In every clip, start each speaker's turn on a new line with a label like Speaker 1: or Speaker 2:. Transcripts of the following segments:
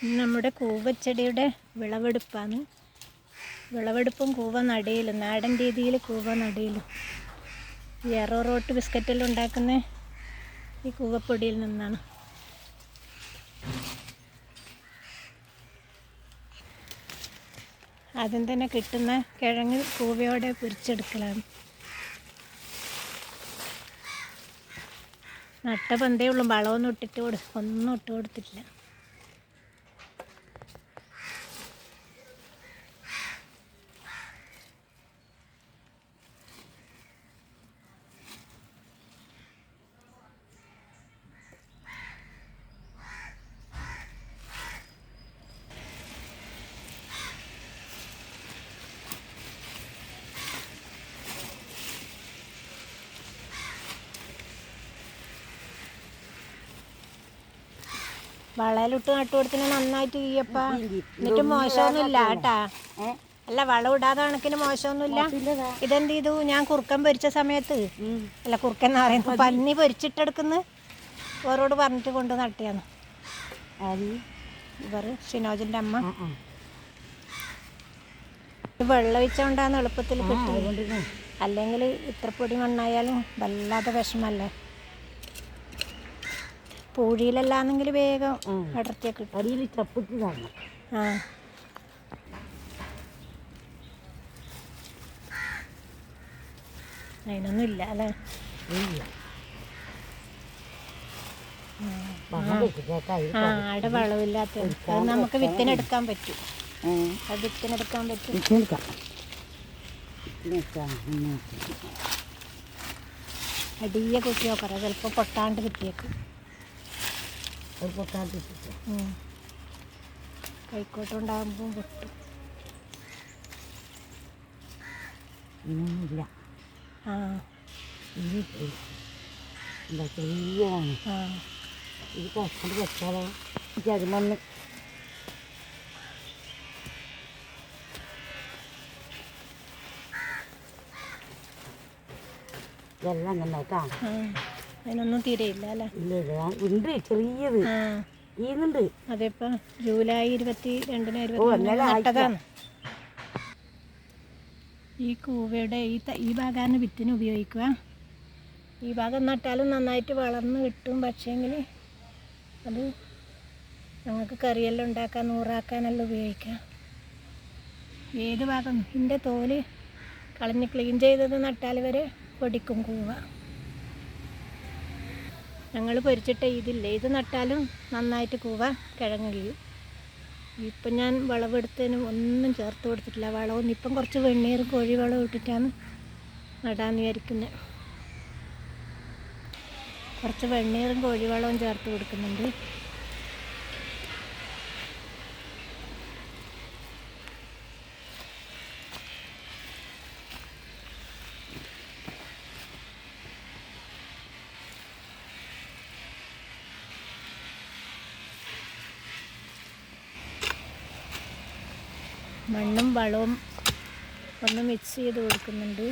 Speaker 1: നമ്മുടെ കൂവച്ചെടിയുടെ വിളവെടുപ്പാണ്. വിളവെടുപ്പും കൂവ നടയിലും, നാടൻ രീതിയിൽ കൂവ നടയിലും. ഈ എറോ റോട്ട് ബിസ്ക്കറ്റെല്ലാം ഉണ്ടാക്കുന്ന ഈ കൂവപ്പൊടിയിൽ നിന്നാണ്. ആദ്യം തന്നെ കിട്ടുന്ന കിഴങ്ങ് കൂവയോടെ പൊരിച്ചെടുക്കലാണ്. നട്ട പന്തേ ഉള്ളൂ, വളമൊന്നും ഒന്നും ഇട്ട് കൊടുത്തിട്ടില്ല. വളയിലിട്ട് നട്ടു കൊടുത്തിന് നന്നായിട്ട് ചെയ്യപ്പ. എന്നിട്ട് മോശമൊന്നുമില്ല കേട്ടാ. അല്ല, വളം ഇടാതെ കണക്കിന് മോശമൊന്നുമില്ല. ഇതെന്ത് ചെയ്തു? ഞാൻ കുറുക്കൻ പൊരിച്ച സമയത്ത്, അല്ല കുറുക്കൻ എന്ന് പറയുന്നത് പന്നി പൊരിച്ചിട്ടെടുക്കുന്നു ഓരോട് പറഞ്ഞിട്ട് കൊണ്ട് നട്ടിയാണ്. ഇവർ ഷിനോജിൻ്റെ അമ്മ. വെള്ളം ഒഴിച്ചുകൊണ്ടാണ് എളുപ്പത്തിൽ കിട്ടുന്നത്. അല്ലെങ്കിൽ ഇത്ര പൊടി മണ്ണായാലും വല്ലാതെ വിഷമല്ലേ. പൂഴിയിലല്ലാന്നെങ്കിൽ വേഗം അടർത്തിയൊക്കെ കിട്ടും. ആ, അതിനൊന്നും ഇല്ല അല്ലേ. ആടെ വളമില്ലാത്ത അത് നമുക്ക് വിത്തിനെടുക്കാൻ പറ്റും. അത് വിത്തിനെടുക്കാൻ പറ്റും. അടിയെ കുത്തി നോക്കറ, ചിലപ്പോൾ പൊട്ടാണ്ട് കിട്ടിയേക്കും. കൈക്കോട്ടുണ്ടാകുമ്പോൾ പൊട്ടും.
Speaker 2: ഇല്ല.
Speaker 1: ആ,
Speaker 2: ചെറിയതാണ്. ഇത് കഷ്ടപ്പെട്ട് വെച്ചാലോ ചരുമണ്ണ് ഇതെല്ലാം അങ്ങനെ കേട്ടാ.
Speaker 1: അതിനൊന്നും തീരെയില്ല അല്ലേ.
Speaker 2: ഇല്ല, ഉണ്ട് ചെറിയത് ഈന്നുണ്ട്.
Speaker 1: അതിപ്പോൾ ജൂലൈ 22 നട്ടതാണ്. ഈ കൂവയുടെ ഈ ഭാഗമാണ് വിത്തിന് ഉപയോഗിക്കുക. ഈ ഭാഗം നട്ടാലും നന്നായിട്ട് വളർന്ന് കിട്ടും. പക്ഷേങ്കിൽ അത് ഞങ്ങൾക്ക് കറിയെല്ലാം ഉണ്ടാക്കാൻ, നൂറാക്കാനെല്ലാം ഉപയോഗിക്കാം. ഏത് ഭാഗം ഇതിൻ്റെ തോല് കളഞ്ഞ് ക്ലീൻ ചെയ്തത് നട്ടാൽ വരെ പൊടിക്കും കൂവ. ഞങ്ങൾ പൊരിച്ചിട്ട ഇതില്ലേ, ഇത് നട്ടാലും നന്നായിട്ട് കൂവ കിഴങ്ങ് കഴിയും. ഇപ്പം ഞാൻ വിളവെടുത്തതിന് ഒന്നും ചേർത്ത് കൊടുത്തിട്ടില്ല. വളമൊന്നും ഇപ്പം കുറച്ച് വെണ്ണീറും കോഴി വളവും ഇട്ടിട്ടാണ് നടാന്ന് വിചാരിക്കുന്നത്. കുറച്ച് വെണ്ണീറും കോഴി വളവും ചേർത്ത് കൊടുക്കുന്നുണ്ട്. മണ്ണും വളവും ഒന്ന് മിക്സ് ചെയ്ത് കൊടുക്കുന്നുണ്ട്.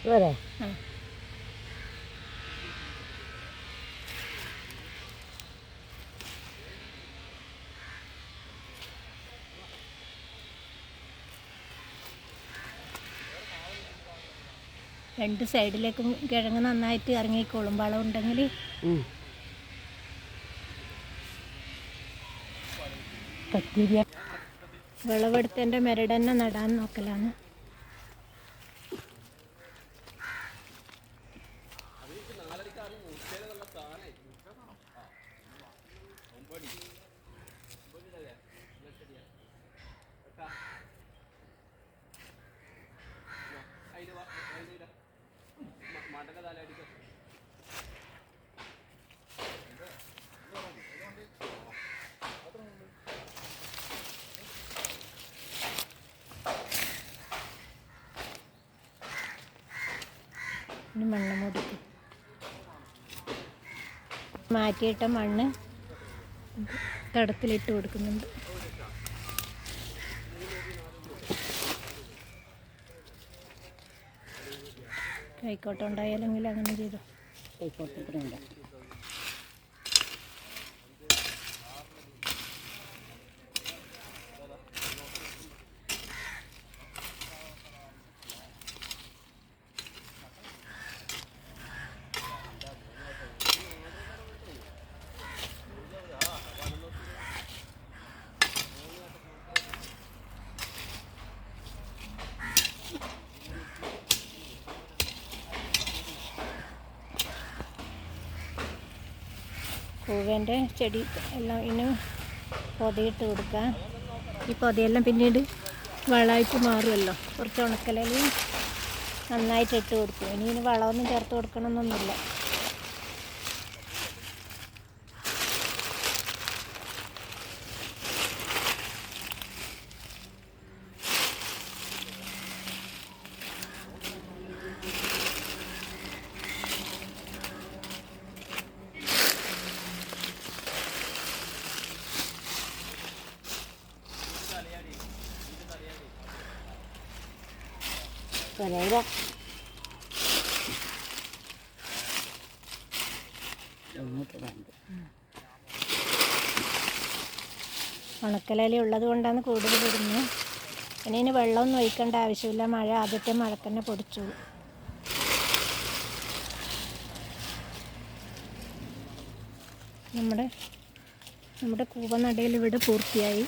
Speaker 2: പോരെ?
Speaker 1: 2 സൈഡിലേക്കും കിഴങ്ങ് നന്നായിട്ട് ഇറങ്ങിക്കോളും വളം ഉണ്ടെങ്കിൽ. വിളവെടുത്തതിൻ്റെ മെരടന്നെ നടാൻ നോക്കലാണ്. ഇനി മണ്ണ് മുടിക്കും. മാറ്റിയിട്ട മണ്ണ് തടത്തിലിട്ട് കൊടുക്കുന്നുണ്ട്. കൈക്കോട്ടം ഉണ്ടായാലെങ്കിൽ അങ്ങനെ ചെയ്തു.
Speaker 2: കൈക്കോട്ടത്തിനുണ്ട്.
Speaker 1: കൂവേൻ്റെ ചെടി എല്ലാം ഇനി പൊതയിട്ട് കൊടുക്കാം. ഈ പൊതയെല്ലാം പിന്നീട് വളമായിട്ട് മാറുമല്ലോ. കുറച്ച് ഉണക്കലയിൽ നന്നായിട്ട് ഇട്ട് കൊടുക്കും. ഇനി വളമൊന്നും ചേർത്ത് കൊടുക്കണമെന്നൊന്നുമില്ല.
Speaker 2: കരയില
Speaker 1: ഉണക്കലയിൽ ഉള്ളത് കൊണ്ടാണ് കൂടുതൽ ഇടുന്നത്. പിന്നെ ഇതിന് വെള്ളമൊന്നും ഒഴിക്കേണ്ട ആവശ്യമില്ല. മഴ ആദ്യത്തെ മഴക്ക് തന്നെ പൊടിച്ചോളൂ. നമ്മുടെ കൂവ നടയിൽ ഇവിടെ പൂർത്തിയായി.